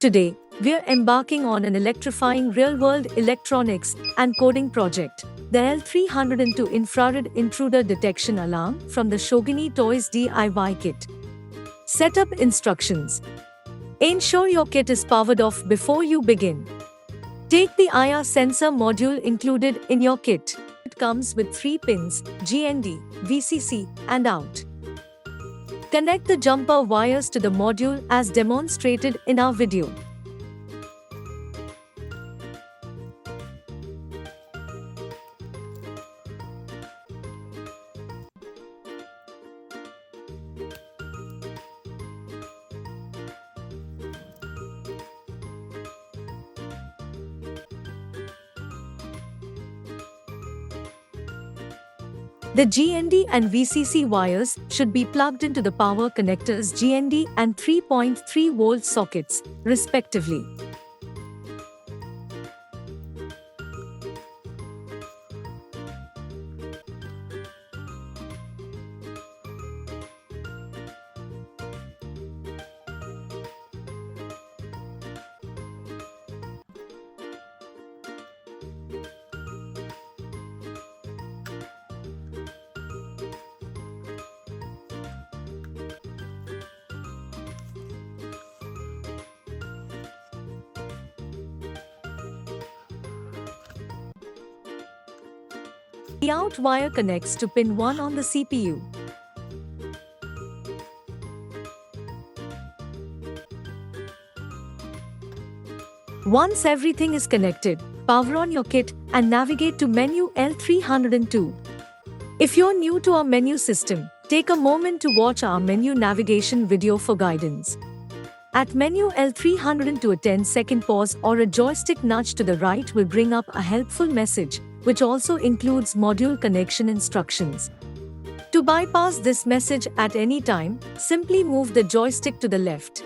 Today, we're embarking on an electrifying real-world electronics and coding project, the L302 Infrared Intruder Detection Alarm from the Schogini Toys DIY Kit. Setup instructions. Ensure your kit is powered off before you begin. Take the IA sensor module included in your kit. It comes with 3 pins, GND, VCC, and out. Connect the jumper wires to the module as demonstrated in our video. The GND and VCC wires should be plugged into the power connectors GND and 3.3 volt sockets, respectively. The out wire connects to pin 1 on the CPU. Once everything is connected, power on your kit and navigate to menu L302. If you're new to our menu system, take a moment to watch our menu navigation video for guidance. At menu L302, a 10-second pause or a joystick nudge to the right will bring up a helpful message, which also includes module connection instructions. To bypass this message at any time, simply move the joystick to the left.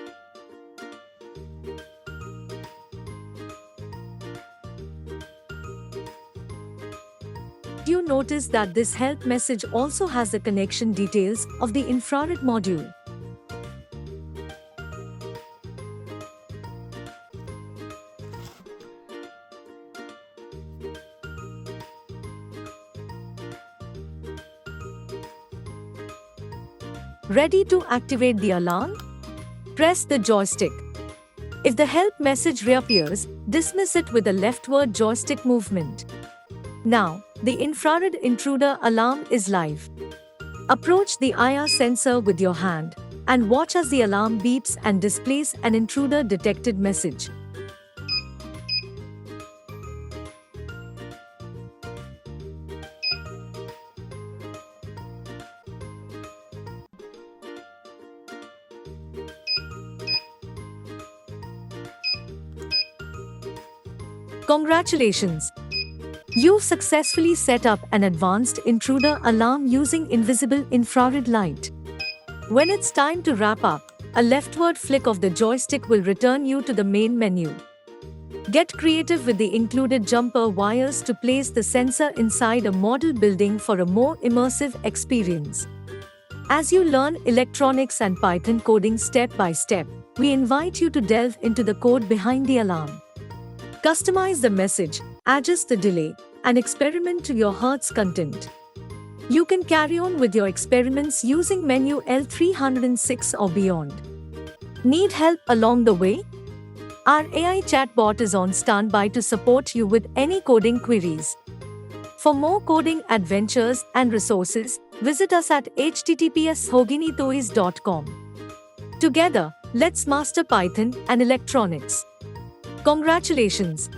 You notice that this help message also has the connection details of the infrared module. Ready to activate the alarm? Press the joystick. If the help message reappears, dismiss it with a leftward joystick movement. Now, the infrared intruder alarm is live. Approach the IA sensor with your hand and watch as the alarm beeps and displays an intruder detected message. Congratulations! You've successfully set up an advanced intruder alarm using invisible infrared light. When it's time to wrap up, a leftward flick of the joystick will return you to the main menu. Get creative with the included jumper wires to place the sensor inside a model building for a more immersive experience. As you learn electronics and Python coding step by step, we invite you to delve into the code behind the alarm. Customize the message, adjust the delay, and experiment to your heart's content. You can carry on with your experiments using menu L306 or beyond. Need help along the way? Our AI chatbot is on standby to support you with any coding queries. For more coding adventures and resources, visit us at https://schoginitoys.com. Together, let's master Python and electronics. Congratulations!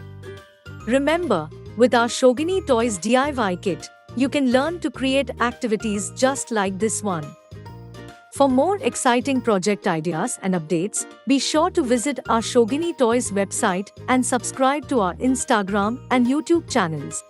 Remember, with our Schogini Toys DIY Kit, you can learn to create activities just like this one. For more exciting project ideas and updates, be sure to visit our Schogini Toys website and subscribe to our Instagram and YouTube channels.